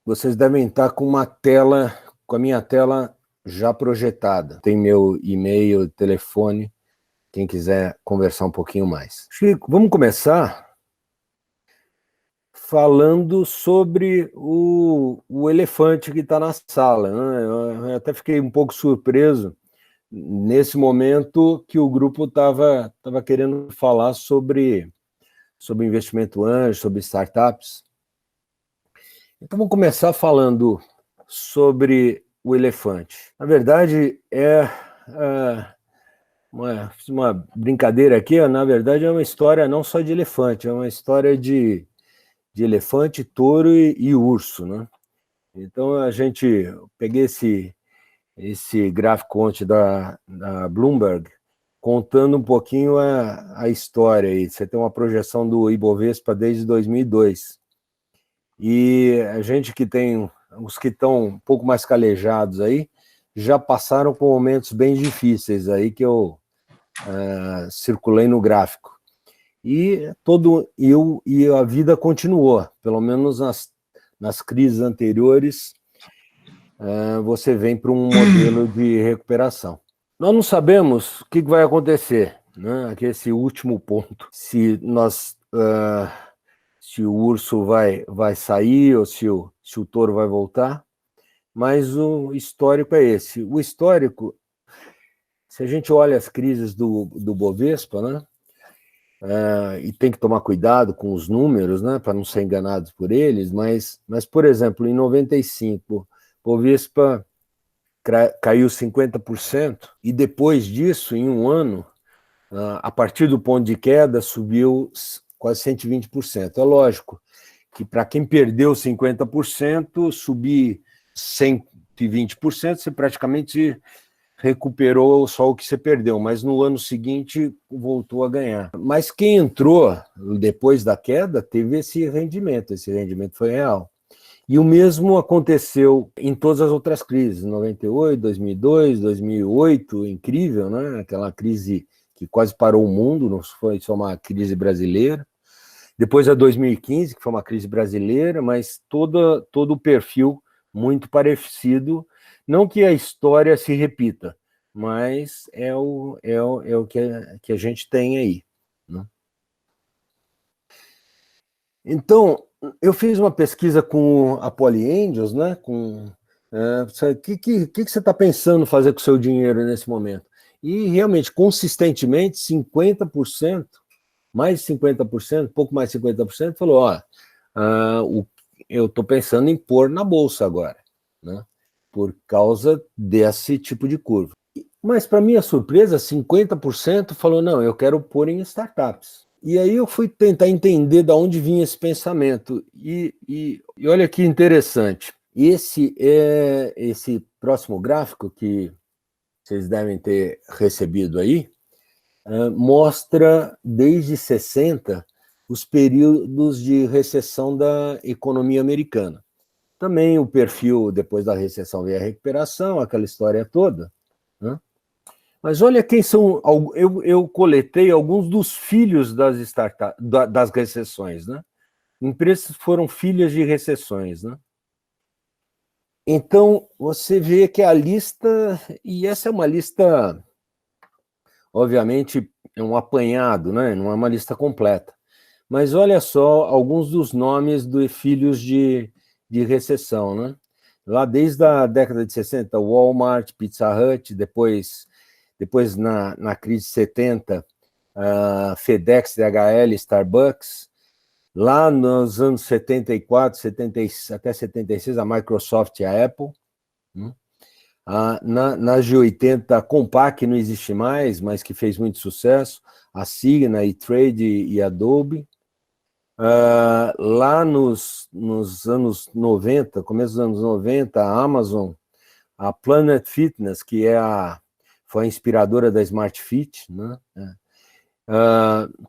Vocês devem estar com uma tela, com a minha tela já projetada. Tem meu e-mail, telefone, quem quiser conversar um pouquinho mais. Chico, vamos começar falando sobre o elefante que está na sala, né? Eu até fiquei um pouco surpreso nesse momento que o grupo estava querendo falar sobre investimento anjo, sobre startups. Então, vamos começar falando sobre o elefante. Na verdade, uma brincadeira aqui, na verdade, é uma história não só de elefante, é uma história de elefante, touro e urso, né? Então, peguei esse gráfico ontem da Bloomberg, contando um pouquinho a história aí. Você tem uma projeção do Ibovespa desde 2002. E a gente que tem, os que estão um pouco mais calejados aí, já passaram por momentos bem difíceis aí que eu circulei no gráfico. E a vida continuou, pelo menos nas crises anteriores, você vem para um modelo de recuperação. Nós não sabemos o que vai acontecer, né? Aqui esse último ponto, se o urso vai sair ou se o touro vai voltar, mas o histórico é esse. O histórico, se a gente olha as crises do Bovespa, né? E tem que tomar cuidado com os números, né, para não ser enganados por eles, mas, por exemplo, em 95, o Bovespa caiu 50%, e depois disso, em um ano, a partir do ponto de queda, subiu quase 120%. É lógico que para quem perdeu 50%, subir 120%, você praticamente recuperou só o que você perdeu, mas no ano seguinte voltou a ganhar. Mas quem entrou depois da queda teve esse rendimento foi real. E o mesmo aconteceu em todas as outras crises, 98, 2002, 2008, incrível, né? Aquela crise que quase parou o mundo, não foi só uma crise brasileira. Depois a 2015, que foi uma crise brasileira, mas todo o perfil muito parecido. Não que a história se repita, mas é o que a gente tem aí, né? Então, eu fiz uma pesquisa com a Poly Angels, né? O que você está pensando fazer com o seu dinheiro nesse momento? E realmente, consistentemente, 50%, mais de 50%, pouco mais de 50%, falou: eu estou pensando em pôr na bolsa agora, né? Por causa desse tipo de curva. Mas, para minha surpresa, 50% falou: não, eu quero pôr em startups. E aí eu fui tentar entender de onde vinha esse pensamento. E olha que interessante. Esse próximo gráfico que vocês devem ter recebido aí mostra desde 60 os períodos de recessão da economia americana. Também o perfil depois da recessão veio a recuperação, aquela história toda, né? Mas olha quem são. Eu coletei alguns dos filhos das recessões, né? Empresas foram filhas de recessões, né? Então, você vê que a lista, e essa é uma lista, obviamente, é um apanhado, né? Não é uma lista completa. Mas olha só alguns dos nomes de filhos de recessão, né? Lá desde a década de 60, Walmart, Pizza Hut, depois na crise de 70, FedEx, DHL, Starbucks. Lá nos anos 74, até 76, a Microsoft e a Apple. Nas de 80, a Compaq não existe mais, mas que fez muito sucesso. A Cigna, E-Trade e Adobe. Lá nos anos 90, começo dos anos 90, a Amazon, a Planet Fitness, que foi a inspiradora da Smart Fit, né?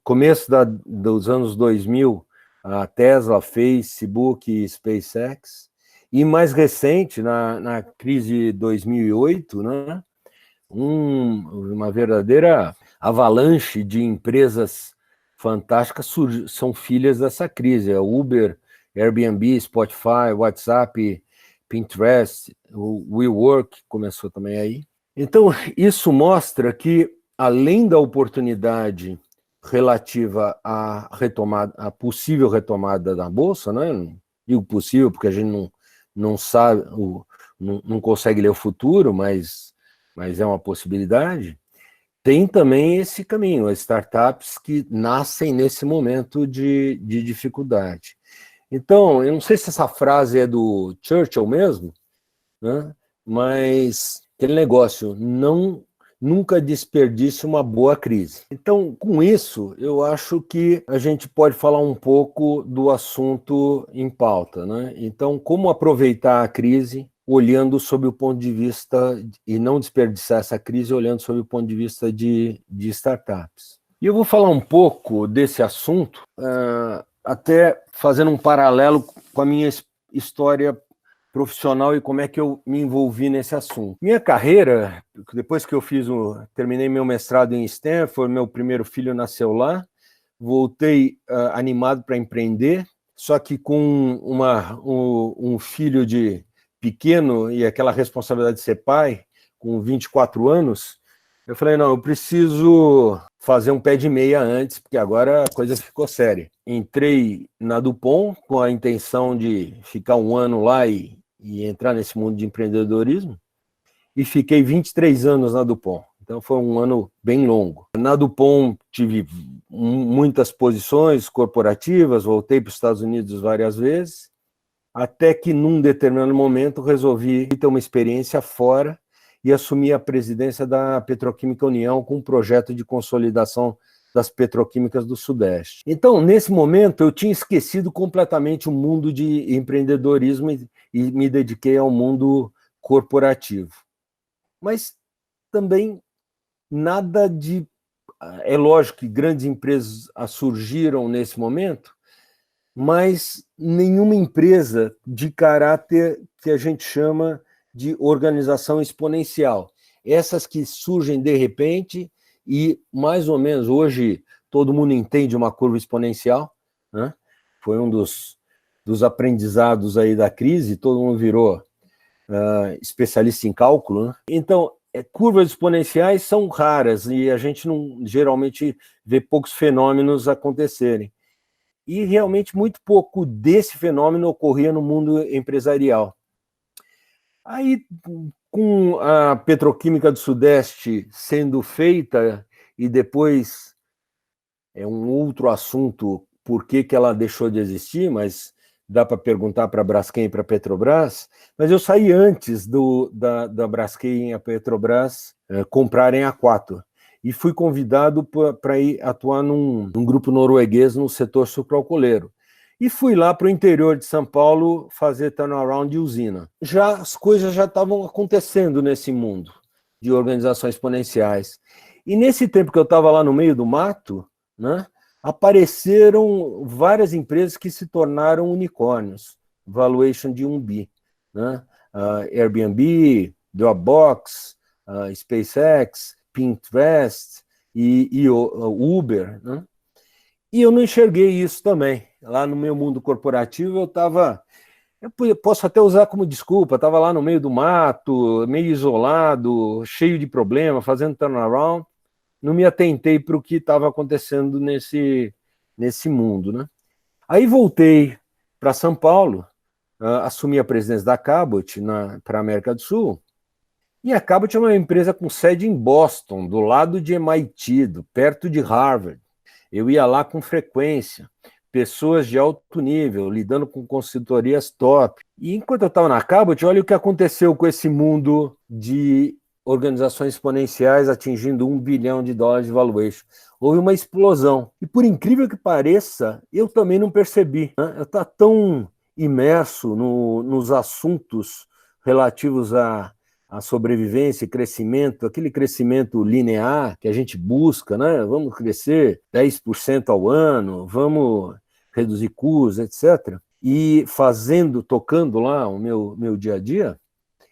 Começo dos anos 2000, a Tesla, Facebook e SpaceX. E mais recente, na crise de 2008, né? Uma verdadeira avalanche de empresas fantásticas são filhas dessa crise. A Uber Airbnb, Spotify, WhatsApp, Pinterest, o WeWork começou também aí. Então, isso mostra que, além da oportunidade relativa à retomada, à possível retomada da Bolsa, né? Não digo possível porque a gente não sabe, não consegue ler o futuro, mas é uma possibilidade. Tem também esse caminho, as startups que nascem nesse momento de dificuldade. Então, eu não sei se essa frase é do Churchill mesmo, né? Mas aquele negócio, nunca desperdice uma boa crise. Então, com isso, eu acho que a gente pode falar um pouco do assunto em pauta, né? Então, como aproveitar a crise olhando sob o ponto de vista, e não desperdiçar essa crise olhando sob o ponto de vista de startups. E eu vou falar um pouco desse assunto, até fazendo um paralelo com a minha história profissional e como é que eu me envolvi nesse assunto. Minha carreira, depois que eu terminei meu mestrado em Stanford, meu primeiro filho nasceu lá, voltei animado para empreender, só que com um filho de pequeno e aquela responsabilidade de ser pai, com 24 anos, eu falei, não, eu preciso fazer um pé de meia antes, porque agora a coisa ficou séria. Entrei na Dupont com a intenção de ficar um ano lá e entrar nesse mundo de empreendedorismo, e fiquei 23 anos na Dupont. Então foi um ano bem longo. Na Dupont tive muitas posições corporativas, voltei para os Estados Unidos várias vezes, até que num determinado momento resolvi ter uma experiência fora e assumi a presidência da Petroquímica União com um projeto de consolidação das petroquímicas do Sudeste. Então, nesse momento, eu tinha esquecido completamente o mundo de empreendedorismo e me dediquei ao mundo corporativo. Mas também nada de... É lógico que grandes empresas surgiram nesse momento, mas nenhuma empresa de caráter que a gente chama de organização exponencial. Essas que surgem de repente e, mais ou menos, hoje todo mundo entende uma curva exponencial, né? Foi um dos aprendizados aí da crise, todo mundo virou especialista em cálculo, né? Então, curvas exponenciais são raras e a gente não geralmente vê poucos fenômenos acontecerem. E realmente muito pouco desse fenômeno ocorria no mundo empresarial. Aí, com a Petroquímica do Sudeste sendo feita, e depois é um outro assunto por que ela deixou de existir, mas dá para perguntar para a Braskem e para a Petrobras, mas eu saí antes da Braskem e a Petrobras comprarem a Quatro. E fui convidado para ir atuar num grupo norueguês no setor sucroalcooleiro. E fui lá para o interior de São Paulo fazer turnaround de usina. As coisas já estavam acontecendo nesse mundo de organizações exponenciais. E nesse tempo que eu estava lá no meio do mato, né, apareceram várias empresas que se tornaram unicórnios, valuation de 1 bi. Né? Airbnb, Dropbox, SpaceX, Pinterest e Uber, né? E eu não enxerguei isso também. Lá no meu mundo corporativo eu posso até usar como desculpa, estava lá no meio do mato, meio isolado, cheio de problema, fazendo turnaround, não me atentei para o que estava acontecendo nesse mundo, né? Aí voltei para São Paulo, assumi a presidência da Cabot para a América do Sul. E a Cabot é uma empresa com sede em Boston, do lado de MIT, perto de Harvard. Eu ia lá com frequência, pessoas de alto nível, lidando com consultorias top. E enquanto eu estava na Cabot, olha o que aconteceu com esse mundo de organizações exponenciais atingindo $1 bilhão de valuation. Houve uma explosão. E por incrível que pareça, eu também não percebi, né? Eu estava tão imerso nos assuntos relativos à sobrevivência e crescimento, aquele crescimento linear que a gente busca, né? Vamos crescer 10% ao ano, vamos reduzir custos, etc. E tocando lá o meu dia a dia,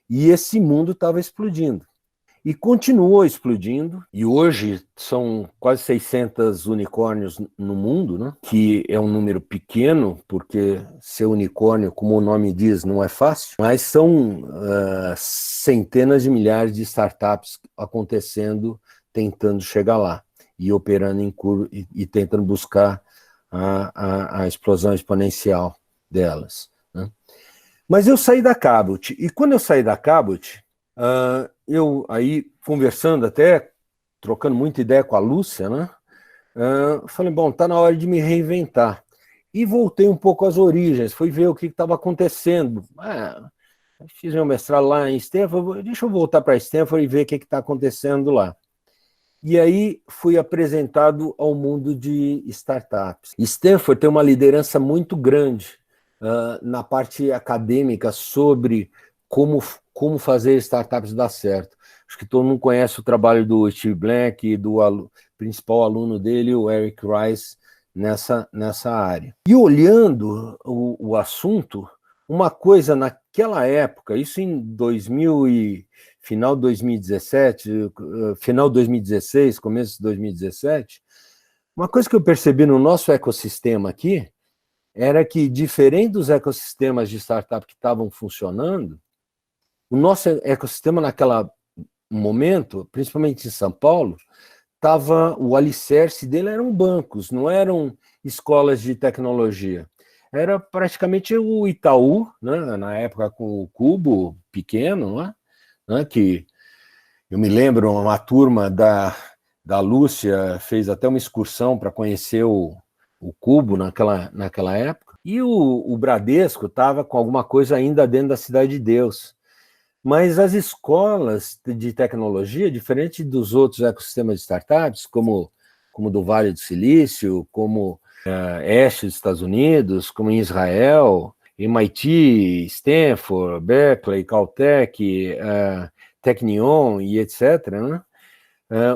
e esse mundo estava explodindo. e continuou explodindo, e hoje são quase 600 unicórnios no mundo, né? Que é um número pequeno, porque ser unicórnio, como o nome diz, não é fácil, mas são centenas de milhares de startups acontecendo, tentando chegar lá, e operando em curva, e tentando buscar a explosão exponencial delas, né? Mas eu saí da Cabot, e quando eu saí da Cabot, eu aí conversando até, trocando muita ideia com a Lúcia, né? Falei, bom, tá na hora de me reinventar. E voltei um pouco às origens, fui ver o que estava acontecendo. Fiz meu mestrado lá em Stanford, deixa eu voltar para Stanford e ver o que está acontecendo lá. E aí fui apresentado ao mundo de startups. Stanford tem uma liderança muito grande na parte acadêmica sobre como fazer startups dar certo. Acho que todo mundo conhece o trabalho do Steve Blank e do principal aluno dele, o Eric Rice, nessa área. E olhando o assunto, uma coisa naquela época, isso em final de 2017, final de 2016, começo de 2017, uma coisa que eu percebi no nosso ecossistema aqui era que, diferente dos ecossistemas de startup que estavam funcionando, o nosso ecossistema naquele momento, principalmente em São Paulo, o alicerce dele eram bancos, não eram escolas de tecnologia. Era praticamente o Itaú, né, na época com o Cubo pequeno, né, que eu me lembro, uma turma da Lúcia fez até uma excursão para conhecer o Cubo naquela época, e o Bradesco estava com alguma coisa ainda dentro da Cidade de Deus. Mas as escolas de tecnologia, diferente dos outros ecossistemas de startups, como do Vale do Silício, como Este dos Estados Unidos, como em Israel, MIT, Stanford, Berkeley, Caltech, Technion e etc., né?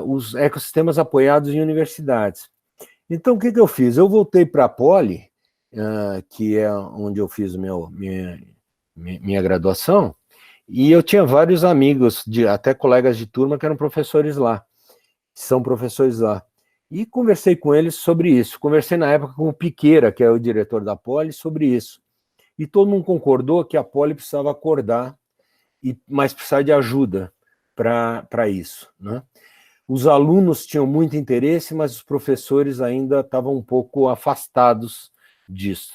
Os ecossistemas apoiados em universidades. Então, o que eu fiz? Eu voltei para a Poli, que é onde eu fiz minha graduação, e eu tinha vários amigos, até colegas de turma, que eram professores lá, são professores lá. E conversei com eles sobre isso. Conversei na época com o Piqueira, que é o diretor da Poli, sobre isso. E todo mundo concordou que a Poli precisava acordar, mas precisava de ajuda para isso, né? Os alunos tinham muito interesse, mas os professores ainda estavam um pouco afastados disso.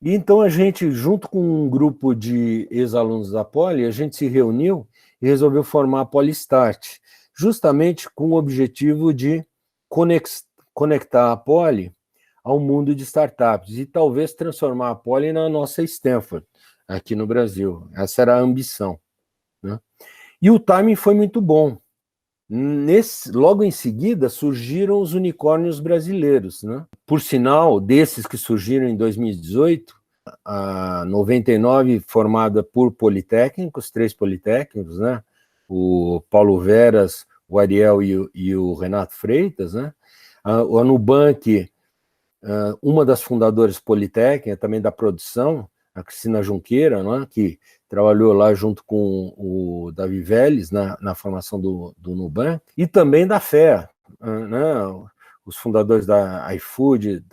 E então a gente, junto com um grupo de ex-alunos da Poli, a gente se reuniu e resolveu formar a Polistart, justamente com o objetivo de conectar a Poli ao mundo de startups e talvez transformar a Poli na nossa Stanford, aqui no Brasil. Essa era a ambição, né? E o timing foi muito bom. Logo em seguida surgiram os unicórnios brasileiros, né? Por sinal, desses que surgiram em 2018, a 99 formada por politécnicos, 3 politécnicos, né? O Paulo Veras, o Ariel e o Renato Freitas, né? A Nubank, uma das fundadoras politécnicas, também da produção, a Cristina Junqueira, né? Que trabalhou lá junto com o Davi Vélez na formação do Nubank, e também da FEA, né? Os fundadores da iFood.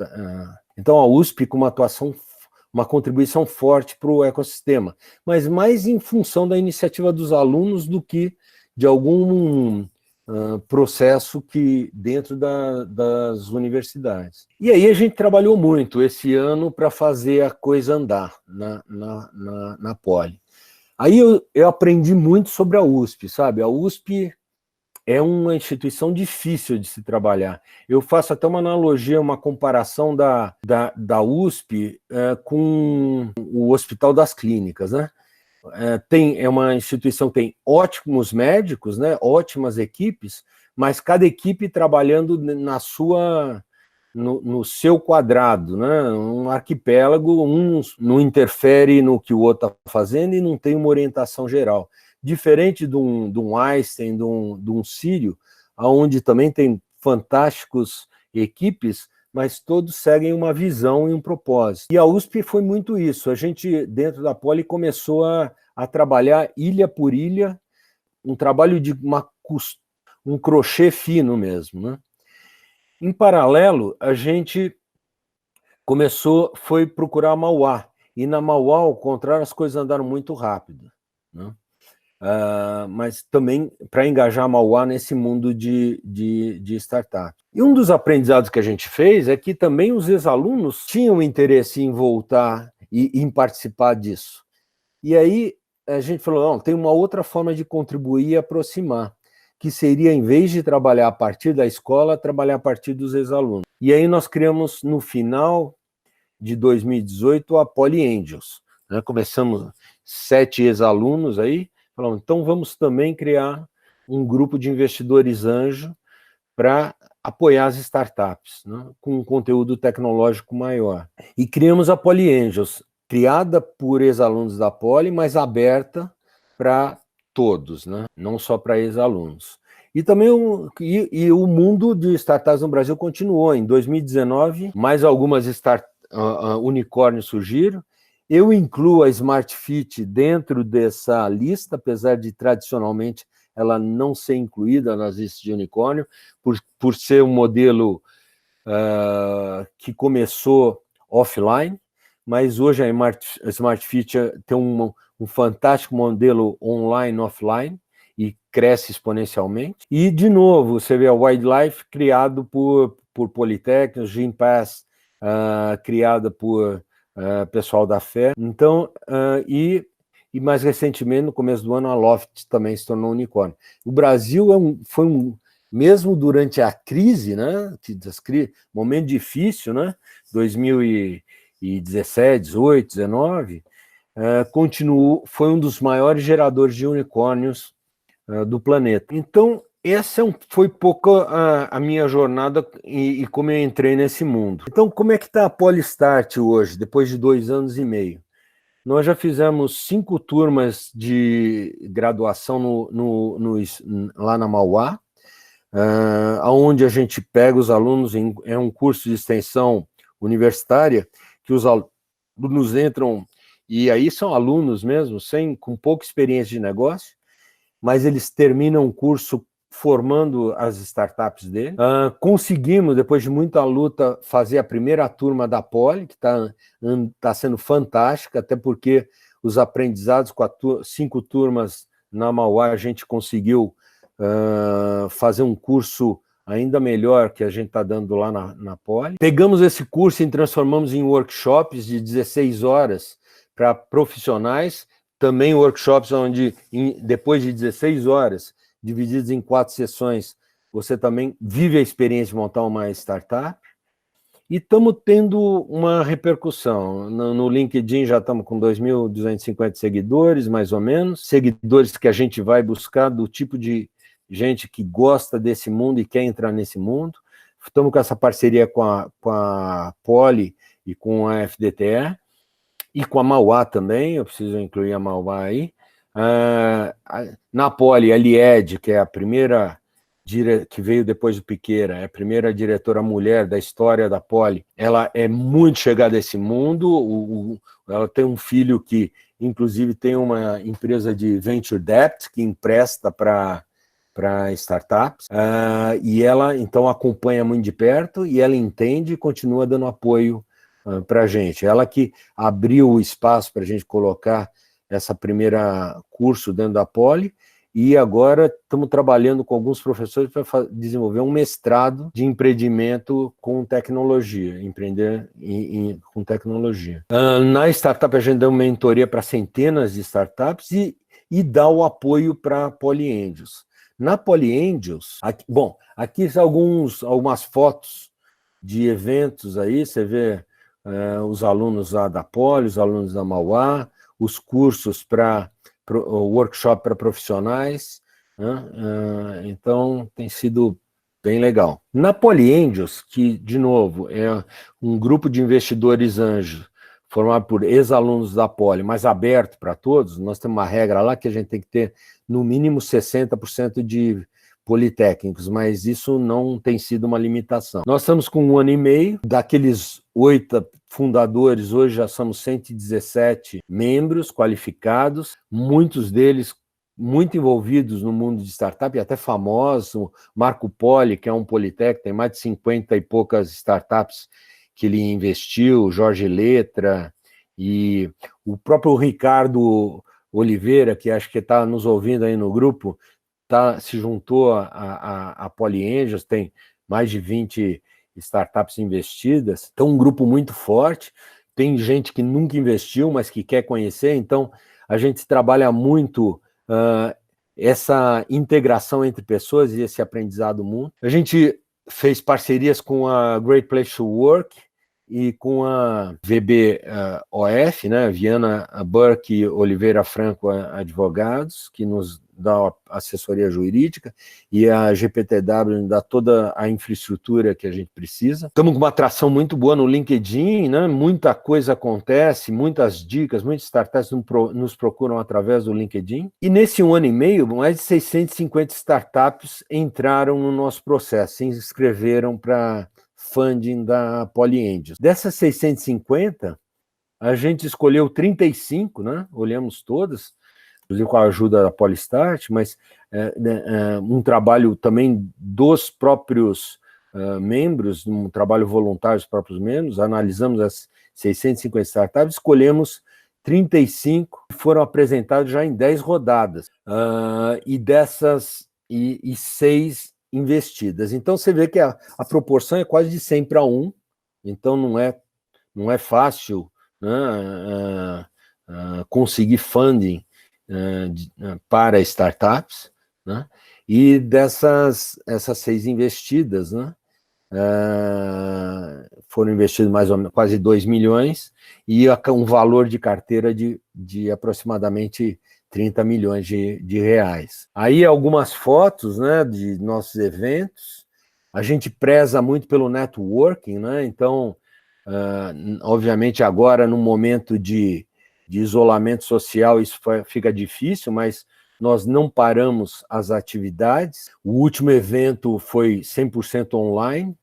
Então a USP com uma contribuição forte para o ecossistema, mas mais em função da iniciativa dos alunos do que de algum processo que dentro das universidades. E aí a gente trabalhou muito esse ano para fazer a coisa andar na Poli. Aí eu aprendi muito sobre a USP, sabe? A USP é uma instituição difícil de se trabalhar. Eu faço até uma analogia, uma comparação da USP com o Hospital das Clínicas, né? É uma instituição que tem ótimos médicos, né? Ótimas equipes, mas cada equipe trabalhando no seu quadrado, né? Um arquipélago, um não interfere no que o outro está fazendo e não tem uma orientação geral. Diferente de um Einstein, de um Sírio, onde também tem fantásticos equipes, mas todos seguem uma visão e um propósito. E a USP foi muito isso. A gente, dentro da Poli, começou a trabalhar ilha por ilha, um trabalho de um crochê fino mesmo, né? Em paralelo, a gente foi procurar a Mauá, e na Mauá, ao contrário, as coisas andaram muito rápido, né? Mas também para engajar a Mauá nesse mundo de startup. E um dos aprendizados que a gente fez é que também os ex-alunos tinham interesse em voltar e em participar disso. E aí a gente falou, não, tem uma outra forma de contribuir e aproximar, que seria, em vez de trabalhar a partir da escola, trabalhar a partir dos ex-alunos. E aí nós criamos, no final de 2018, a Poly Angels, né? Começamos 7 ex-alunos aí, falamos, então vamos também criar um grupo de investidores anjo para apoiar as startups, né? Com um conteúdo tecnológico maior. E criamos a Poly Angels, criada por ex-alunos da Poly, mas aberta para todos, né? Não só para ex-alunos. E também o mundo de startups no Brasil continuou. Em 2019, mais algumas unicórnios surgiram. Eu incluo a Smart Fit dentro dessa lista, apesar de tradicionalmente ela não ser incluída nas listas de unicórnio, por ser um modelo que começou offline, mas hoje a Smart Fit tem um fantástico modelo online, offline, e cresce exponencialmente. E, de novo, você vê a Wildlife criado por Politécnicos, Gympass, criada por pessoal da fé. Então, e mais recentemente, no começo do ano, a Loft também se tornou unicórnio. O Brasil mesmo durante a crise, né, momento difícil, né, 2017, 18, 19, foi um dos maiores geradores de unicórnios do planeta. Então, essa foi pouco a minha jornada e como eu entrei nesse mundo. Então, como é que está a Polystart hoje, depois de 2 anos e meio? Nós já fizemos 5 turmas de graduação lá na Mauá, onde a gente pega os alunos, é um curso de extensão universitária, que os alunos entram, e aí são alunos mesmo, com pouca experiência de negócio, mas eles terminam o curso formando as startups dele. Conseguimos, depois de muita luta, fazer a primeira turma da Poly, que está sendo fantástica, até porque os aprendizados com 5 turmas na Mauá, a gente conseguiu fazer um curso ainda melhor que a gente está dando lá na Poly. Pegamos esse curso e transformamos em workshops de 16 horas para profissionais, também workshops onde, depois de 16 horas, divididos em 4 sessões, você também vive a experiência de montar uma startup. E estamos tendo uma repercussão. No LinkedIn já estamos com 2.250 seguidores, mais ou menos. Seguidores que a gente vai buscar do tipo de gente que gosta desse mundo e quer entrar nesse mundo. Estamos com essa parceria com a Poly e com a FDTE. E com a Mauá também, eu preciso incluir a Mauá aí. Na Poly, a Lied, que é a primeira, que veio depois do Piqueira, é a primeira diretora mulher da história da Poly, ela é muito chegada a esse mundo, ela tem um filho que, inclusive, tem uma empresa de venture debt, que empresta para startups, e ela, então, acompanha muito de perto, e ela entende e continua dando apoio para a gente. Ela que abriu o espaço para a gente colocar essa primeira curso dentro da Poly, e agora estamos trabalhando com alguns professores para desenvolver um mestrado de empreendimento com tecnologia, empreender com tecnologia. Na startup, a gente dá uma mentoria para centenas de startups e dá o apoio para a Poly Angels. Na Poly Angels, aqui são algumas fotos de eventos aí, você vê os alunos lá da Poly, os alunos da Mauá, os cursos o workshop para profissionais, né? Então tem sido bem legal. Na Poly Angels, que, de novo, é um grupo de investidores anjos formado por ex-alunos da Poly, mas aberto para todos, nós temos uma regra lá que a gente tem que ter no mínimo 60% de politécnicos, mas isso não tem sido uma limitação. Nós estamos com 1 ano e meio, daqueles 8 fundadores, hoje já somos 117 membros qualificados, muitos deles muito envolvidos no mundo de startup, e até famosos, Marco Poli, que é um Politec, tem mais de 50 e poucas startups que ele investiu, Jorge Letra, e o próprio Ricardo Oliveira, que acho que está nos ouvindo aí no grupo, se juntou a Poly Angels, tem mais de 20 startups investidas, então um grupo muito forte, tem gente que nunca investiu, mas que quer conhecer, então a gente trabalha muito essa integração entre pessoas e esse aprendizado mútuo. A gente fez parcerias com a Great Place to Work e com a VBOF, né, Viana Burke Oliveira Franco Advogados, que nos dá assessoria jurídica, e a GPTW nos dá toda a infraestrutura que a gente precisa. Estamos com uma atração muito boa no LinkedIn, né? Muita coisa acontece, muitas dicas, muitas startups nos procuram através do LinkedIn. E nesse 1 ano e meio, mais de 650 startups entraram no nosso processo, se inscreveram para funding da Poly Angels. Dessas 650, a gente escolheu 35, né? Olhamos todas, inclusive com a ajuda da Polystart, mas um trabalho também dos próprios membros, um trabalho voluntário dos próprios membros, analisamos as 650 startups, escolhemos 35 que foram apresentados já em 10 rodadas, e dessas, e 6 investidas. Então, você vê que a proporção é quase de 100 para 1, então não é fácil, né, conseguir funding para startups, né? E essas 6 investidas, né, foram investidos mais ou menos quase 2 milhões e um valor de carteira de aproximadamente 30 milhões de reais. Aí algumas fotos, né, de nossos eventos. A gente preza muito pelo networking, né? Então, obviamente agora no momento de isolamento social isso fica difícil, mas nós não paramos as atividades. O último evento foi 100% online,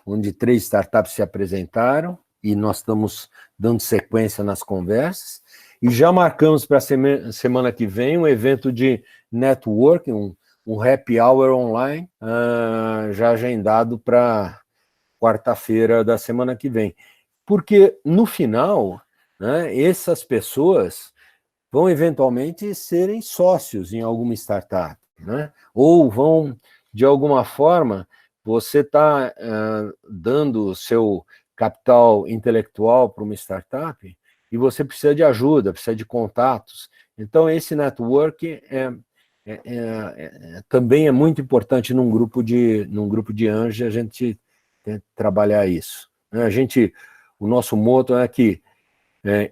onde 3 startups se apresentaram, e nós estamos dando sequência nas conversas, e já marcamos para a semana que vem um evento de networking, um happy hour online, já agendado para quarta-feira da semana que vem. Porque, no final, né, essas pessoas vão eventualmente serem sócios em alguma startup, né? Ou vão, de alguma forma, você está dando o seu capital intelectual para uma startup e você precisa de ajuda, precisa de contatos. Então, esse network também é muito importante num grupo de anjos, a gente tem que trabalhar isso. O nosso motto é que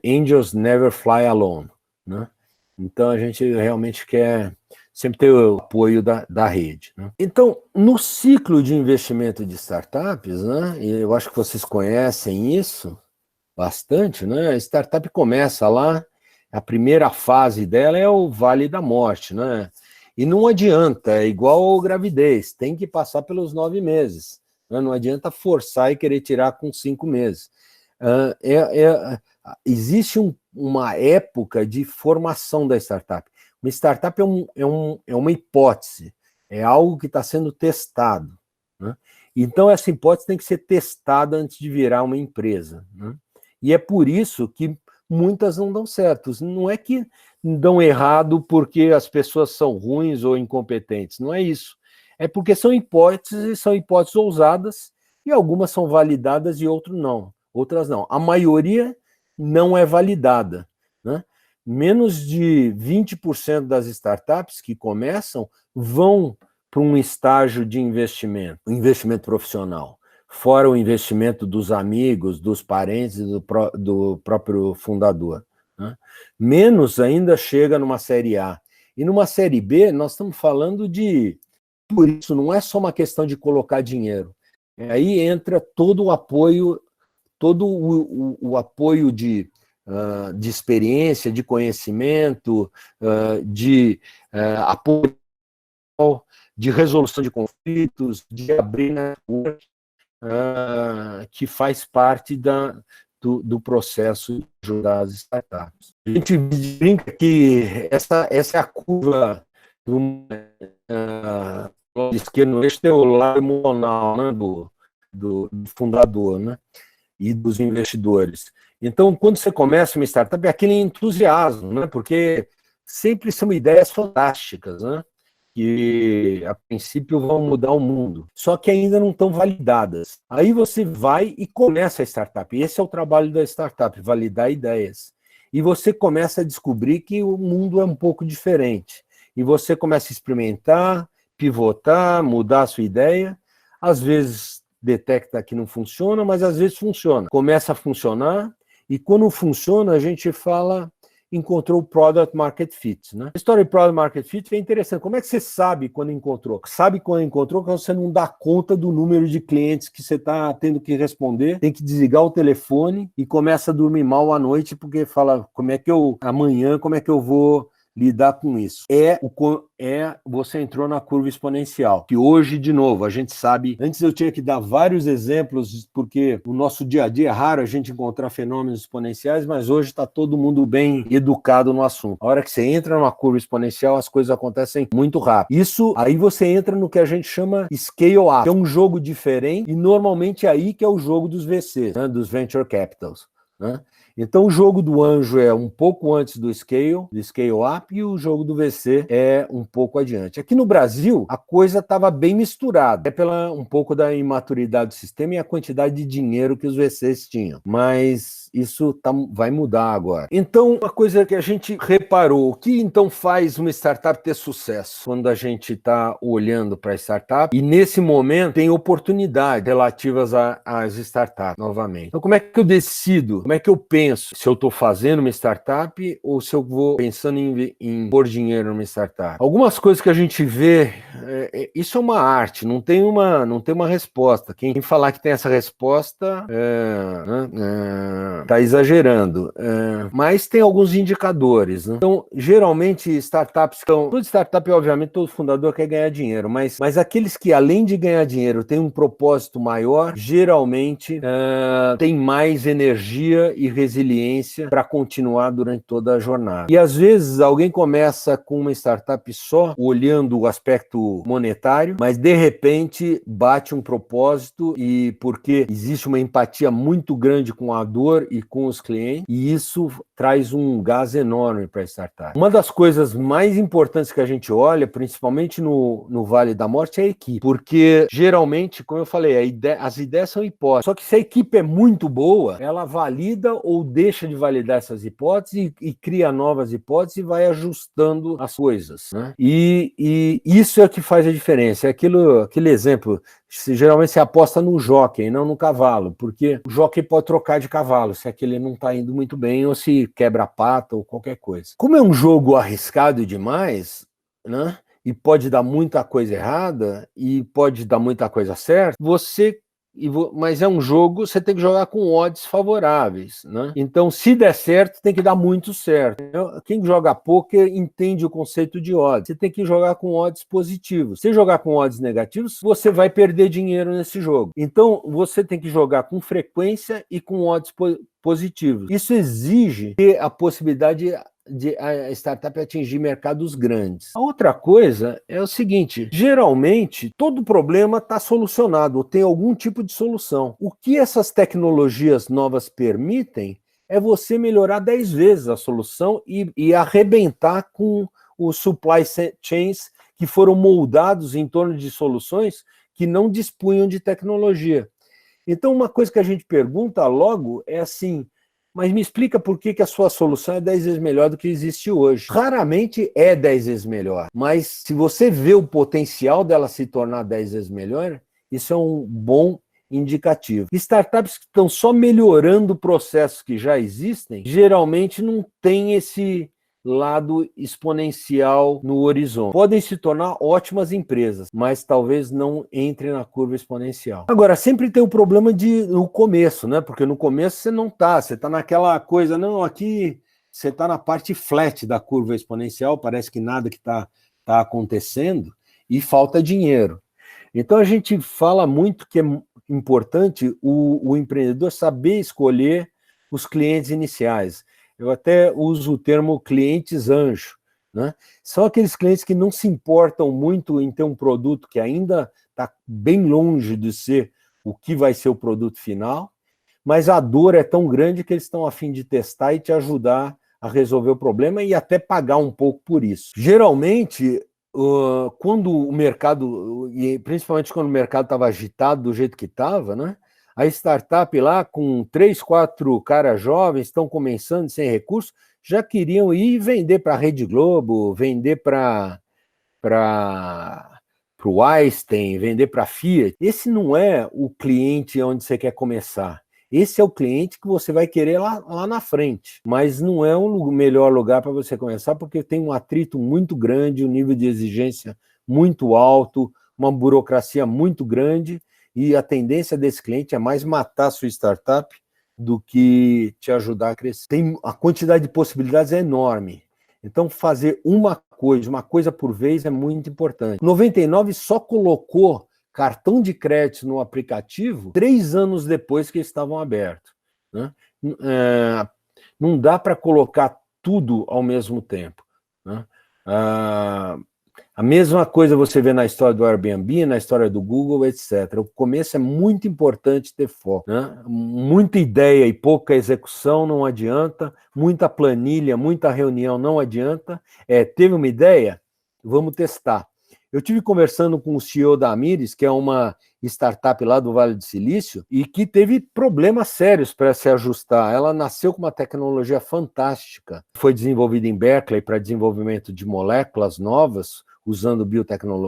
Angels never fly alone, né? Então, a gente realmente quer sempre ter o apoio da rede, né? Então, no ciclo de investimento de startups, né, e eu acho que vocês conhecem isso bastante, né? A startup começa lá, a primeira fase dela é o Vale da Morte, né? E não adianta, é igual a gravidez, tem que passar pelos 9 meses. Né? Não adianta forçar e querer tirar com 5 meses. Existe uma época de formação da startup. Uma startup é uma hipótese, é algo que está sendo testado, né? Então, essa hipótese tem que ser testada antes de virar uma empresa, né? E é por isso que muitas não dão certo. Não é que dão errado porque as pessoas são ruins ou incompetentes, não é isso. É porque são hipóteses ousadas, e algumas são validadas e outras não. A maioria não é validada, né? Menos de 20% das startups que começam vão para um estágio de investimento profissional, fora o investimento dos amigos, dos parentes e do próprio fundador, né? Menos ainda chega numa série A. E numa série B, nós estamos falando por isso, não é só uma questão de colocar dinheiro. Aí entra todo o apoio, o apoio de experiência, de conhecimento, de apoio, de resolução de conflitos, de abrir network, que faz parte do processo de ajudar as startups. A gente brinca que essa é a curva esquerda no eixo tem o lado emocional, né, do fundador, né, e dos investidores. Então, quando você começa uma startup, é aquele entusiasmo, né, porque sempre são ideias fantásticas, né, que a princípio vão mudar o mundo, só que ainda não estão validadas. Aí você vai e começa a startup. Esse é o trabalho da startup, validar ideias. E você começa a descobrir que o mundo é um pouco diferente. E você começa a experimentar, pivotar, mudar a sua ideia. Às vezes detecta que não funciona, mas às vezes funciona. Começa a funcionar, e quando funciona, a gente fala encontrou o Product Market Fit, né? A história de Product Market Fit é interessante. Como é que você sabe quando encontrou? Sabe quando encontrou quando você não dá conta do número de clientes que você está tendo que responder, tem que desligar o telefone e começa a dormir mal à noite porque fala, amanhã, como é que eu vou lidar com isso? Você entrou na curva exponencial, que hoje, de novo, a gente sabe, antes eu tinha que dar vários exemplos, porque no nosso dia a dia é raro a gente encontrar fenômenos exponenciais, mas hoje está todo mundo bem educado no assunto. A hora que você entra numa curva exponencial, as coisas acontecem muito rápido. Isso, aí você entra no que a gente chama scale up, que é um jogo diferente, e normalmente é aí que é o jogo dos VCs, né, dos Venture Capitals, né? Então, o jogo do anjo é um pouco antes do scale up, e o jogo do VC é um pouco adiante. Aqui no Brasil, a coisa estava bem misturada, pela um pouco da imaturidade do sistema e a quantidade de dinheiro que os VCs tinham. Mas isso vai mudar agora. Então, uma coisa que a gente reparou, o que então faz uma startup ter sucesso? Quando a gente está olhando para a startup, e nesse momento tem oportunidades relativas às startups, novamente. Então, como é que eu decido? Como é que eu penso se eu estou fazendo uma startup ou se eu vou pensando em pôr dinheiro numa startup? Algumas coisas que a gente vê, isso é uma arte, não tem uma resposta. Quem falar que tem essa resposta está exagerando. Mas tem alguns indicadores, né? Então, geralmente, toda startup, obviamente, todo fundador quer ganhar dinheiro, mas aqueles que, além de ganhar dinheiro, têm um propósito maior, geralmente têm mais energia e resiliência para continuar durante toda a jornada. E às vezes alguém começa com uma startup só, olhando o aspecto monetário, mas de repente bate um propósito, e porque existe uma empatia muito grande com a dor e com os clientes, e isso traz um gás enorme para a startup. Uma das coisas mais importantes que a gente olha, principalmente no Vale da Morte, é a equipe, porque geralmente, como eu falei, as ideias são hipóteses, só que se a equipe é muito boa, ela valida ou deixa de validar essas hipóteses e cria novas hipóteses e vai ajustando as coisas, né? E isso é o que faz a diferença. É aquele exemplo, geralmente você aposta no jockey, não no cavalo, porque o jockey pode trocar de cavalo se aquele não está indo muito bem ou se quebra a pata ou qualquer coisa. Como é um jogo arriscado demais, né? E pode dar muita coisa errada e pode dar muita coisa certa, mas é um jogo, você tem que jogar com odds favoráveis, né? Então, se der certo, tem que dar muito certo. Quem joga poker entende o conceito de odds. Você tem que jogar com odds positivos. Se jogar com odds negativos, você vai perder dinheiro nesse jogo. Então, você tem que jogar com frequência e com odds positivos. Isso exige ter a possibilidade de a startup atingir mercados grandes. A outra coisa é o seguinte, geralmente todo problema está solucionado ou tem algum tipo de solução. O que essas tecnologias novas permitem é você melhorar 10 vezes a solução e arrebentar com os supply chains que foram moldados em torno de soluções que não dispunham de tecnologia. Então, uma coisa que a gente pergunta logo é assim, mas me explica por que a sua solução é 10 vezes melhor do que existe hoje. Raramente é 10 vezes melhor, mas se você vê o potencial dela se tornar 10 vezes melhor, isso é um bom indicativo. Startups que estão só melhorando processos que já existem, geralmente não tem esse lado exponencial no horizonte. Podem se tornar ótimas empresas, mas talvez não entrem na curva exponencial. Agora, sempre tem o problema no começo, né? Porque no começo você está naquela coisa, não, aqui você está na parte flat da curva exponencial, parece que nada que está acontecendo e falta dinheiro. Então a gente fala muito que é importante o empreendedor saber escolher os clientes iniciais. Eu até uso o termo clientes anjo, né? São aqueles clientes que não se importam muito em ter um produto que ainda está bem longe de ser o que vai ser o produto final, mas a dor é tão grande que eles estão a fim de testar e te ajudar a resolver o problema e até pagar um pouco por isso. Geralmente, quando o mercado, e principalmente quando o mercado estava agitado do jeito que estava, né? A startup lá, com 3, 4 caras jovens, estão começando sem recursos, já queriam ir vender para a Rede Globo, vender para o Einstein, vender para a Fiat. Esse não é o cliente onde você quer começar. Esse é o cliente que você vai querer lá na frente. Mas não é o melhor lugar para você começar, porque tem um atrito muito grande, um nível de exigência muito alto, uma burocracia muito grande, e a tendência desse cliente é mais matar a sua startup do que te ajudar a crescer. A quantidade de possibilidades é enorme. Então, fazer uma coisa por vez é muito importante. 99 só colocou cartão de crédito no aplicativo 3 anos depois que eles estavam abertos, né? Não dá para colocar tudo ao mesmo tempo, né? A mesma coisa você vê na história do Airbnb, na história do Google, etc. O começo é muito importante ter foco, né? Muita ideia e pouca execução não adianta, muita planilha, muita reunião não adianta. Teve uma ideia? Vamos testar. Eu tive conversando com o CEO da Amyris, que é uma startup lá do Vale do Silício, e que teve problemas sérios para se ajustar. Ela nasceu com uma tecnologia fantástica, foi desenvolvida em Berkeley para desenvolvimento de moléculas novas, usando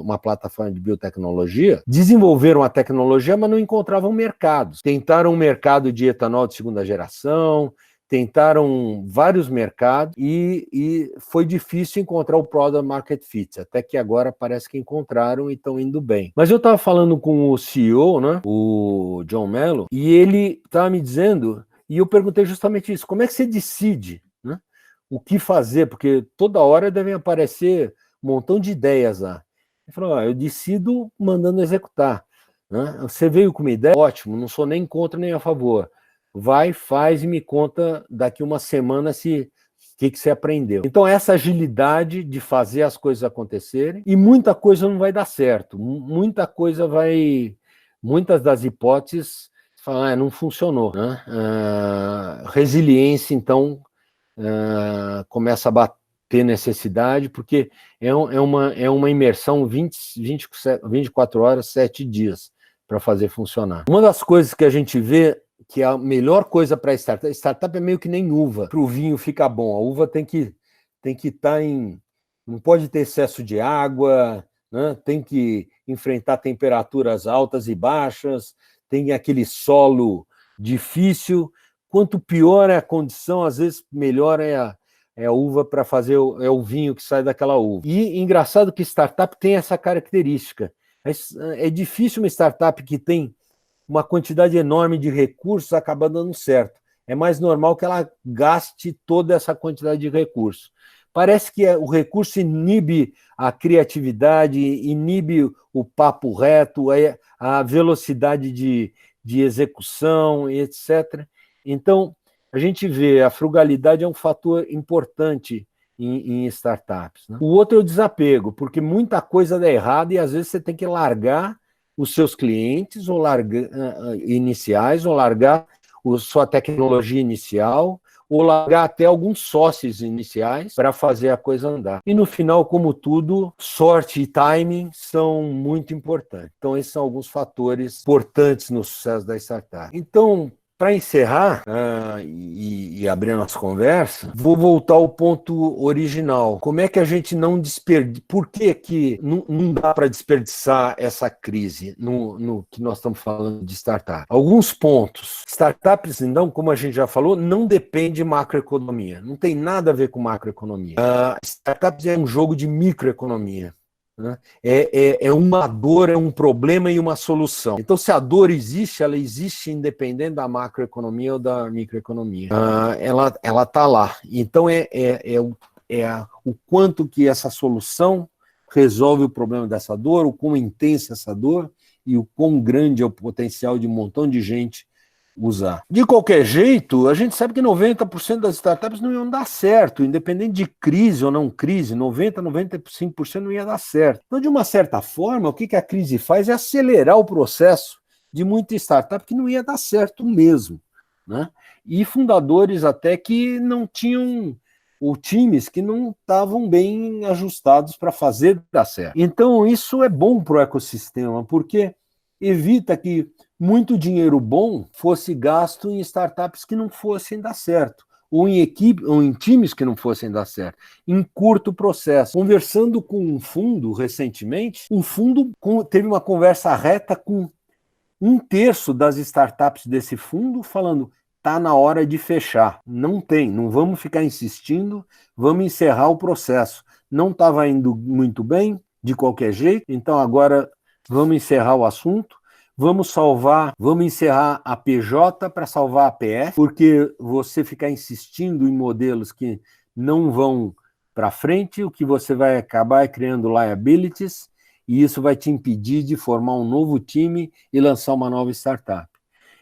uma plataforma de biotecnologia, desenvolveram a tecnologia, mas não encontravam mercados. Tentaram um mercado de etanol de segunda geração, tentaram vários mercados e foi difícil encontrar o Product Market Fit, até que agora parece que encontraram e estão indo bem. Mas eu estava falando com o CEO, né, o John Mello, e ele estava me dizendo, e eu perguntei justamente isso, como é que você decide, né, o que fazer? Porque toda hora devem aparecer um montão de ideias lá. Ele falou, eu decido mandando executar, né? Você veio com uma ideia? Ótimo, não sou nem contra nem a favor. Vai, faz e me conta daqui uma semana o que você aprendeu. Então, essa agilidade de fazer as coisas acontecerem, e muita coisa não vai dar certo, muitas das hipóteses falam, não funcionou, né? Resiliência, então, começa a bater necessidade, porque é uma imersão 24 horas, 7 dias para fazer funcionar. Uma das coisas que a gente vê que é a melhor coisa para startup. Startup é meio que nem uva. Para o vinho ficar bom. A uva tem que estar não pode ter excesso de água, né? Tem que enfrentar temperaturas altas e baixas, tem aquele solo difícil. Quanto pior é a condição, às vezes melhor é a uva para fazer o vinho que sai daquela uva. E engraçado que startup tem essa característica. É difícil uma startup que tem uma quantidade enorme de recursos acaba dando certo. É mais normal que ela gaste toda essa quantidade de recursos. Parece que o recurso inibe a criatividade, inibe o papo reto, a velocidade de execução, etc. Então, a gente vê a frugalidade é um fator importante em startups, né? O outro é o desapego, porque muita coisa dá errado e às vezes você tem que largar os seus clientes iniciais, ou largar sua tecnologia inicial, ou largar até alguns sócios iniciais para fazer a coisa andar. E no final, como tudo, sorte e timing são muito importantes. Então, esses são alguns fatores importantes no sucesso da startup. Então, para encerrar e abrir a nossa conversa, vou voltar ao ponto original. Como é que a gente não desperdiça? Por que não dá para desperdiçar essa crise no que nós estamos falando de startup? Alguns pontos. Startups, então, como a gente já falou, não depende de macroeconomia. Não tem nada a ver com macroeconomia. Startups é um jogo de microeconomia. Né? É uma dor, é um problema e uma solução. Então, se a dor existe, ela existe independente da macroeconomia ou da microeconomia. Ela está lá. Então, o quanto que essa solução resolve o problema dessa dor, o quão intensa essa dor e o quão grande é o potencial de um montão de gente usar. De qualquer jeito, a gente sabe que 90% das startups não iam dar certo, independente de crise ou não crise, 95% não ia dar certo. Então, de uma certa forma, o que a crise faz é acelerar o processo de muita startup que não ia dar certo mesmo, né? E fundadores até que não tinham, ou times que não estavam bem ajustados para fazer dar certo. Então, isso é bom para o ecossistema, porque evita que muito dinheiro bom fosse gasto em startups que não fossem dar certo, ou em equipe, ou em times que não fossem dar certo, em curto processo. Conversando com um fundo recentemente, um fundo teve uma conversa reta com 1/3 das startups desse fundo falando: está na hora de fechar. Não vamos ficar insistindo, vamos encerrar o processo. Não estava indo muito bem, de qualquer jeito, então agora vamos encerrar o assunto. Vamos encerrar a PJ para salvar a PF, porque você ficar insistindo em modelos que não vão para frente, o que você vai acabar é criando liabilities, e isso vai te impedir de formar um novo time e lançar uma nova startup.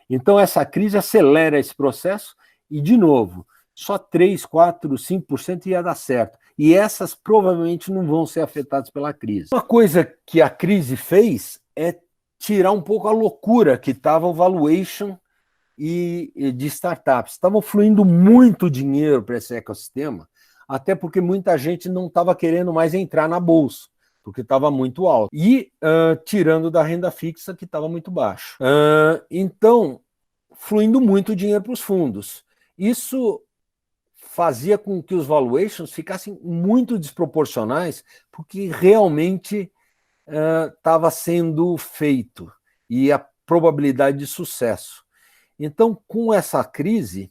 Então, essa crise acelera esse processo e, de novo, só 3%, 4%, 5% ia dar certo. E essas provavelmente não vão ser afetadas pela crise. Uma coisa que a crise fez é tirar um pouco a loucura que estava o valuation e de startups. Estavam fluindo muito dinheiro para esse ecossistema, até porque muita gente não estava querendo mais entrar na bolsa, porque estava muito alto. E tirando da renda fixa, que estava muito baixo. Então, fluindo muito dinheiro para os fundos. Isso fazia com que os valuations ficassem muito desproporcionais, porque realmente estava sendo feito e a probabilidade de sucesso. Então, com essa crise,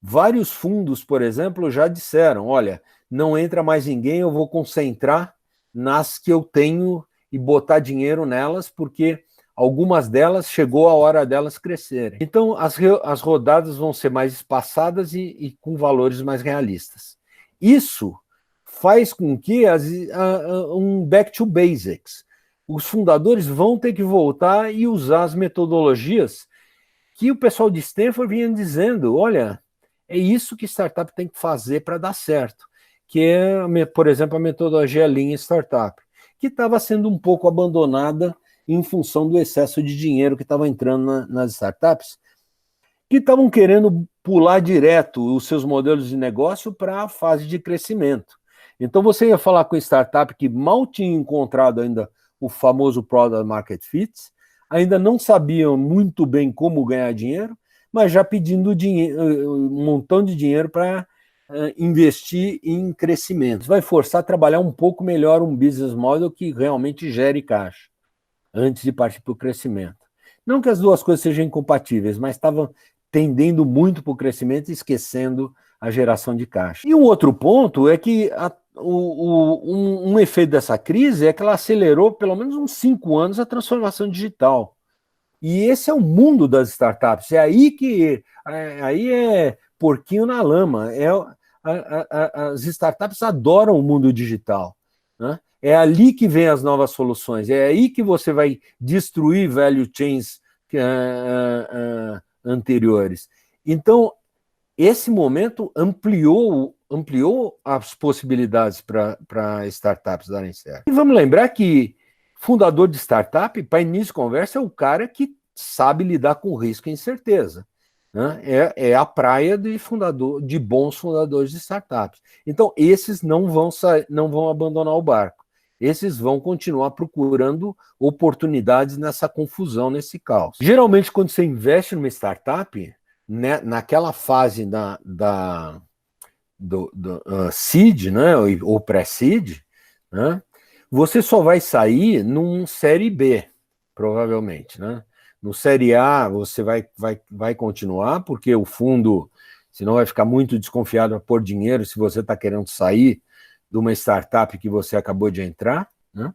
vários fundos, por exemplo, já disseram: olha, não entra mais ninguém, eu vou concentrar nas que eu tenho e botar dinheiro nelas, porque algumas delas chegou a hora delas crescerem. Então, as rodadas vão ser mais espaçadas e com valores mais realistas. Isso faz com que um back to basics. Os fundadores vão ter que voltar e usar as metodologias que o pessoal de Stanford vinha dizendo: olha, é isso que startup tem que fazer para dar certo, que é, por exemplo, a metodologia Lean Startup, que estava sendo um pouco abandonada em função do excesso de dinheiro que estava entrando nas startups, que estavam querendo pular direto os seus modelos de negócio para a fase de crescimento. Então você ia falar com startup que mal tinha encontrado ainda o famoso Product Market Fit, ainda não sabiam muito bem como ganhar dinheiro, mas já pedindo dinheiro, um montão de dinheiro para investir em crescimento. Vai forçar a trabalhar um pouco melhor um business model que realmente gere caixa, antes de partir para o crescimento. Não que as duas coisas sejam incompatíveis, mas estavam tendendo muito para o crescimento e esquecendo a geração de caixa. E um outro ponto é que um efeito dessa crise é que ela acelerou pelo menos uns 5 anos a transformação digital. E esse é o mundo das startups. É aí que aí é porquinho na lama. As startups adoram o mundo digital, né? É ali que vem as novas soluções. É aí que você vai destruir value chains anteriores. Então, esse momento ampliou as possibilidades para startups darem certo. E vamos lembrar que fundador de startup, para início de conversa, é o cara que sabe lidar com risco e incerteza, né? É a praia de bons fundadores de startups. Então, esses não vão abandonar o barco. Esses vão continuar procurando oportunidades nessa confusão, nesse caos. Geralmente, quando você investe numa startup, né, naquela fase do seed, né, ou pré-seed, né, você só vai sair num série B, provavelmente, né? No série A você vai continuar, porque o fundo, senão vai ficar muito desconfiado a pôr dinheiro se você está querendo sair de uma startup que você acabou de entrar, né?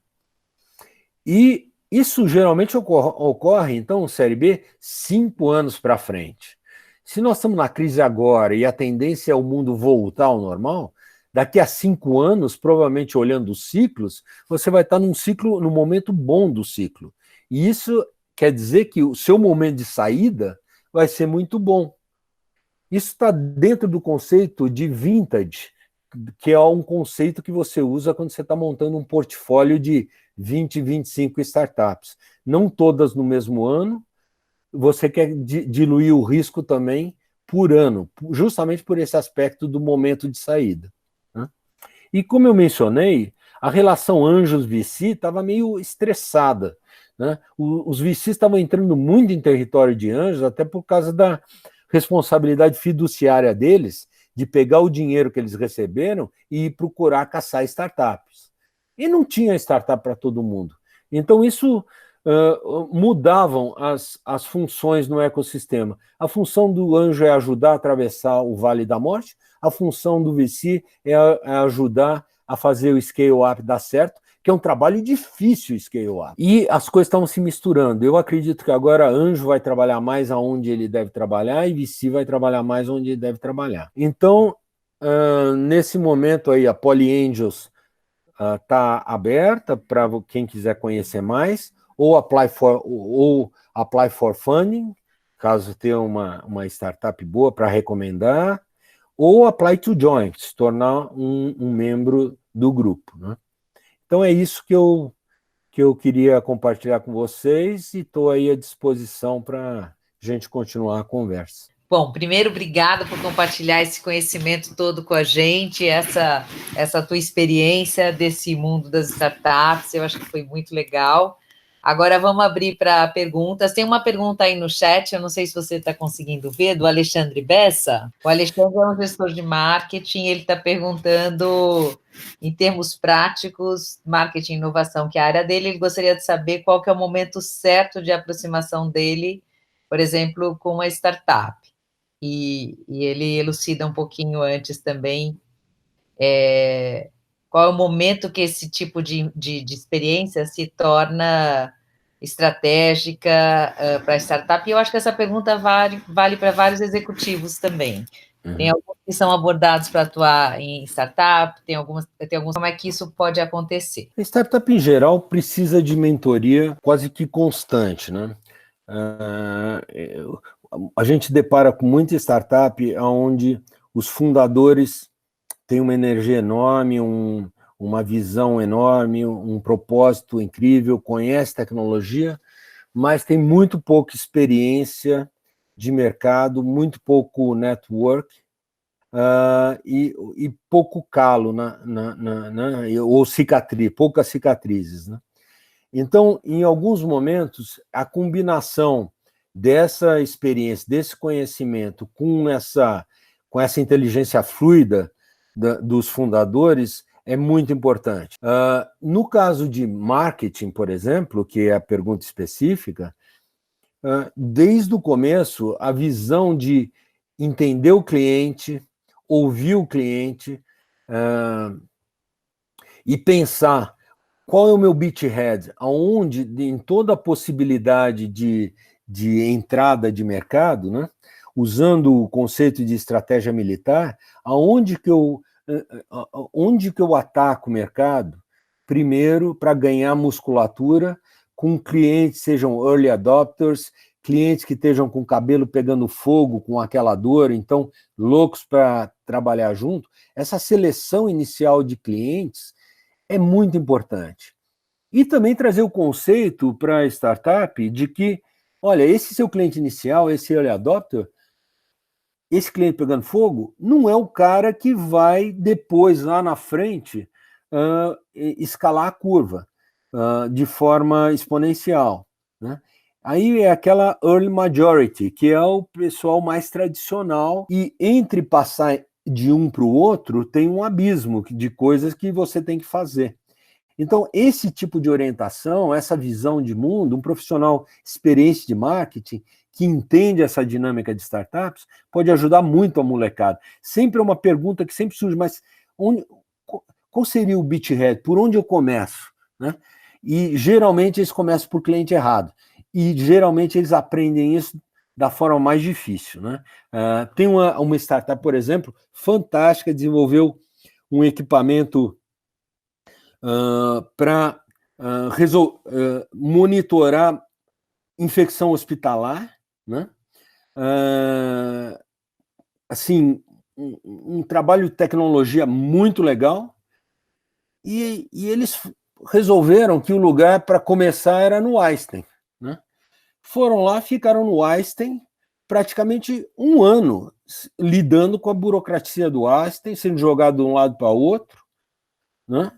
E isso geralmente ocorre, então, série B, 5 anos para frente. Se nós estamos na crise agora e a tendência é o mundo voltar ao normal, daqui a 5 anos, provavelmente olhando os ciclos, você vai estar num ciclo, no momento bom do ciclo. E isso quer dizer que o seu momento de saída vai ser muito bom. Isso está dentro do conceito de vintage, que é um conceito que você usa quando você está montando um portfólio de 20, 25 startups. Não todas no mesmo ano, você quer diluir o risco também por ano, justamente por esse aspecto do momento de saída, né? E como eu mencionei, a relação anjos-VC estava meio estressada, né? Os VCs estavam entrando muito em território de anjos, até por causa da responsabilidade fiduciária deles de pegar o dinheiro que eles receberam e procurar caçar startups. E não tinha startup para todo mundo. Então, isso mudavam as funções no ecossistema. A função do anjo é ajudar a atravessar o Vale da Morte, a função do VC é ajudar a fazer o scale-up dar certo, que é um trabalho difícil, scale-up. E as coisas estão se misturando. Eu acredito que agora anjo vai trabalhar mais aonde ele deve trabalhar e VC vai trabalhar mais onde ele deve trabalhar. Então, nesse momento aí, a Poly Angels está aberta para quem quiser conhecer mais, ou apply for funding, caso tenha uma startup boa para recomendar, ou apply to join, se tornar um membro do grupo, né? Então é isso que eu queria compartilhar com vocês e estou aí à disposição para a gente continuar a conversa. Bom, primeiro, obrigada por compartilhar esse conhecimento todo com a gente, essa tua experiência desse mundo das startups, eu acho que foi muito legal. Agora vamos abrir para perguntas. Tem uma pergunta aí no chat, eu não sei se você está conseguindo ver, do Alexandre Bessa. O Alexandre é um gestor de marketing, ele está perguntando, em termos práticos, marketing e inovação, que é a área dele, ele gostaria de saber qual que é o momento certo de aproximação dele, por exemplo, com uma startup. E ele elucida um pouquinho antes também qual é o momento que esse tipo de experiência se torna estratégica para a startup. E eu acho que essa pergunta vale para vários executivos também. Tem alguns que são abordados para atuar em startup, tem alguns como é que isso pode acontecer. A startup, em geral, precisa de mentoria quase que constante, né? A gente depara com muita startup onde os fundadores têm uma energia enorme, uma visão enorme, um propósito incrível, conhece tecnologia, mas tem muito pouca experiência de mercado, muito pouco network, e pouco calo, ou poucas cicatrizes, né? Então, em alguns momentos, a combinação dessa experiência, desse conhecimento com essa inteligência fluida dos fundadores é muito importante. No caso de marketing, por exemplo, que é a pergunta específica, desde o começo, a visão de entender o cliente, ouvir o cliente e pensar qual é o meu beachhead, aonde, em toda a possibilidade de entrada de mercado, né, usando o conceito de estratégia militar, onde que eu ataco o mercado, primeiro, para ganhar musculatura, com clientes, sejam early adopters, clientes que estejam com o cabelo pegando fogo, com aquela dor, então, loucos para trabalhar junto. Essa seleção inicial de clientes é muito importante. E também trazer o conceito para a startup de que, olha, esse seu cliente inicial, esse early adopter, esse cliente pegando fogo, não é o cara que vai depois, lá na frente, escalar a curva de forma exponencial, né? Aí é aquela early majority, que é o pessoal mais tradicional, e entre passar de um para o outro tem um abismo de coisas que você tem que fazer. Então, esse tipo de orientação, essa visão de mundo, um profissional experiente de marketing, que entende essa dinâmica de startups, pode ajudar muito a molecada. Sempre é uma pergunta que sempre surge, mas qual seria o beachhead? Por onde eu começo? Né? E geralmente eles começam por cliente errado. E geralmente eles aprendem isso da forma mais difícil. Né? Tem uma startup, por exemplo, fantástica, desenvolveu um equipamento para monitorar infecção hospitalar, né? assim, um trabalho de tecnologia muito legal, e eles resolveram que o lugar para começar era no Einstein, né? Foram lá, ficaram no Einstein praticamente um ano, lidando com a burocracia do Einstein, sendo jogado de um lado para o outro, né?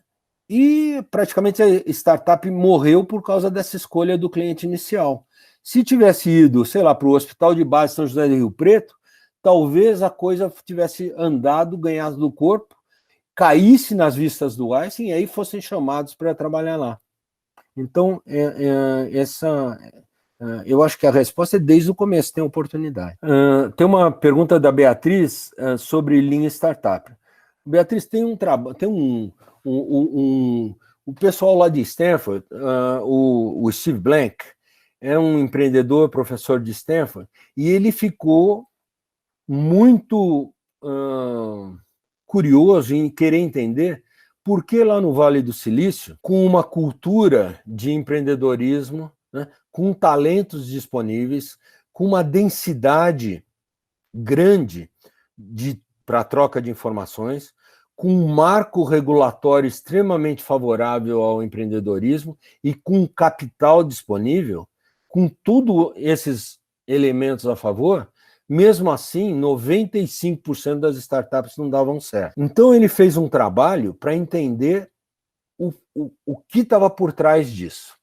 E praticamente a startup morreu por causa dessa escolha do cliente inicial. Se tivesse ido, sei lá, para o Hospital de Base São José do Rio Preto, talvez a coisa tivesse andado, ganhado do corpo, caísse nas vistas do Einstein e aí fossem chamados para trabalhar lá. Então, eu acho que a resposta é desde o começo, tem oportunidade. Tem uma pergunta da Beatriz sobre Lean Startup. Beatriz, tem um trabalho, o pessoal lá de Stanford, o Steve Blank, é um empreendedor, professor de Stanford, e ele ficou muito curioso em querer entender por que lá no Vale do Silício, com uma cultura de empreendedorismo, né, com talentos disponíveis, com uma densidade grande para troca de informações, com um marco regulatório extremamente favorável ao empreendedorismo e com capital disponível, com todos esses elementos a favor, mesmo assim, 95% das startups não davam certo. Então, ele fez um trabalho para entender o que estava por trás disso,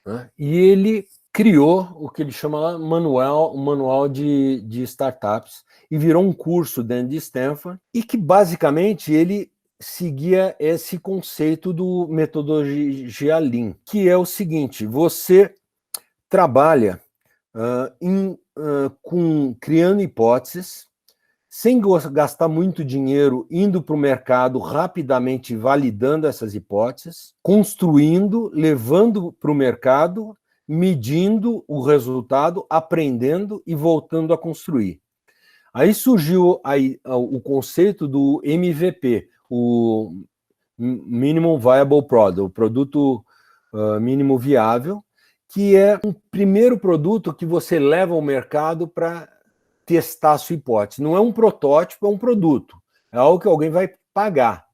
né? E ele criou o que ele chama lá manual de startups, e virou um curso dentro de Stanford, e que basicamente ele seguia esse conceito do metodologia Lean, que é o seguinte: você trabalha criando hipóteses, sem gastar muito dinheiro, indo para o mercado rapidamente, validando essas hipóteses, construindo, levando para o mercado, medindo o resultado, aprendendo e voltando a construir. Aí surgiu o conceito do MVP, o Minimum Viable Product, o produto mínimo viável, que é um primeiro produto que você leva ao mercado para testar a sua hipótese. Não é um protótipo, é um produto. É algo que alguém vai pagar,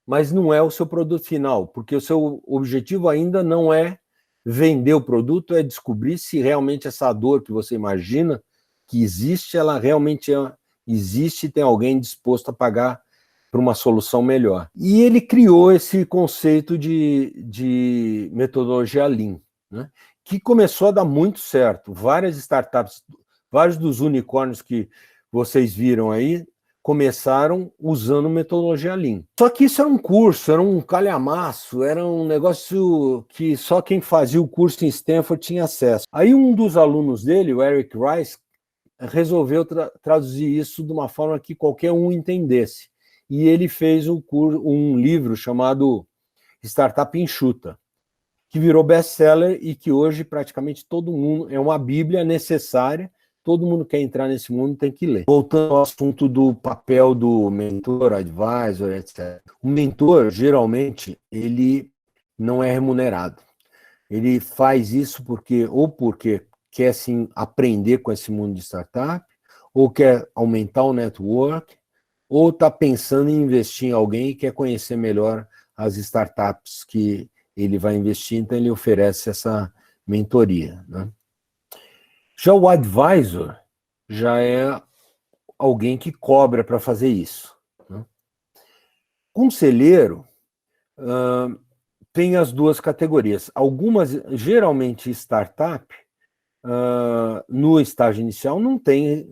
mas não é o seu produto final, porque o seu objetivo ainda não é vender o produto, é descobrir se realmente essa dor que você imagina que existe, ela realmente existe e tem alguém disposto a pagar para uma solução melhor. E ele criou esse conceito de metodologia Lean, né, que começou a dar muito certo. Várias startups, vários dos unicórnios que vocês viram aí, começaram usando metodologia Lean. Só que isso era um curso, era um calhamaço, era um negócio que só quem fazia o curso em Stanford tinha acesso. Aí um dos alunos dele, o Eric Rice, resolveu traduzir isso de uma forma que qualquer um entendesse. E ele fez um livro chamado Startup Enxuta, que virou best-seller e que hoje praticamente todo mundo, é uma bíblia necessária, todo mundo que quer entrar nesse mundo tem que ler. Voltando ao assunto do papel do mentor, advisor, etc. O mentor, geralmente, ele não é remunerado. Ele faz isso porque quer sim aprender com esse mundo de startup, ou quer aumentar o network, ou está pensando em investir em alguém e quer conhecer melhor as startups que ele vai investir, então ele oferece essa mentoria, né? Já o advisor já é alguém que cobra para fazer isso, né? Conselheiro tem as duas categorias. Algumas, geralmente startup, no estágio inicial não tem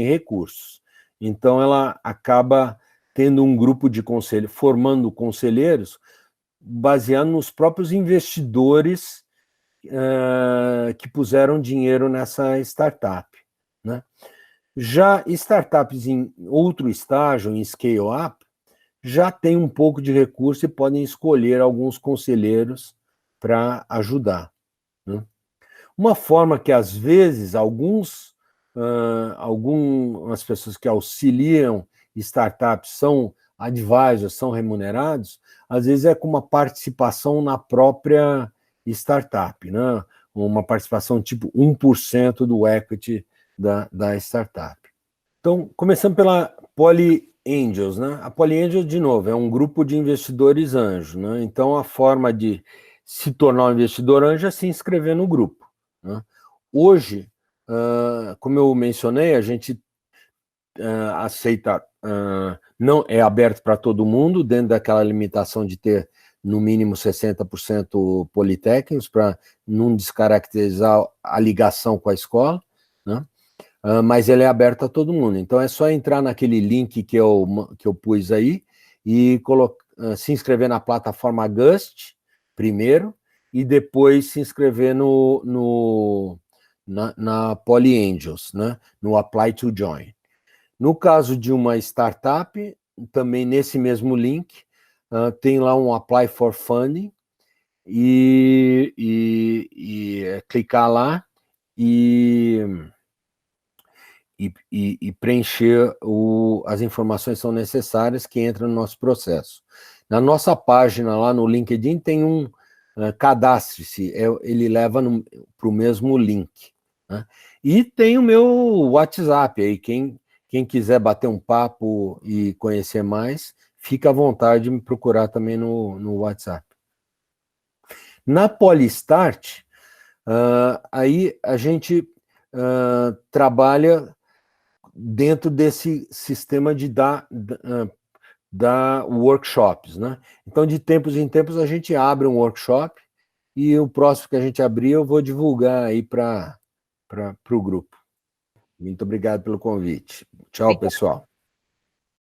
recursos. Então ela acaba tendo um grupo de conselho, formando conselheiros, baseado nos próprios investidores que puseram dinheiro nessa startup, né? Já startups em outro estágio, em scale-up, já tem um pouco de recurso e podem escolher alguns conselheiros para ajudar, né? Uma forma que, às vezes, algumas pessoas que auxiliam startups são advisors, são remunerados, às vezes é com uma participação na própria startup, né? Uma participação tipo 1% do equity da startup. Então, começando pela Poly Angels, né? A Poly Angels, de novo, é um grupo de investidores anjos, né? Então, a forma de se tornar um investidor anjo é se inscrever no grupo, né? Hoje, como eu mencionei, a gente aceita, não é aberto para todo mundo, dentro daquela limitação de ter no mínimo 60% politécnicos, para não descaracterizar a ligação com a escola, né? Mas ele é aberto a todo mundo. Então é só entrar naquele link que eu pus aí e se inscrever na plataforma Gust primeiro e depois se inscrever na Poly Angels, né? No Apply to Join. No caso de uma startup, também nesse mesmo link, tem lá um Apply for Funding e clicar lá e preencher as informações que são necessárias que entram no nosso processo. Na nossa página lá no LinkedIn tem um cadastre-se, ele leva para o mesmo link, né? E tem o meu WhatsApp aí, quem quiser bater um papo e conhecer mais, fica à vontade de me procurar também no WhatsApp. Na Polystart, aí a gente trabalha dentro desse sistema de dar workshops, né? Então, de tempos em tempos, a gente abre um workshop e o próximo que a gente abrir eu vou divulgar aí para o grupo. Muito obrigado pelo convite. Tchau, pessoal.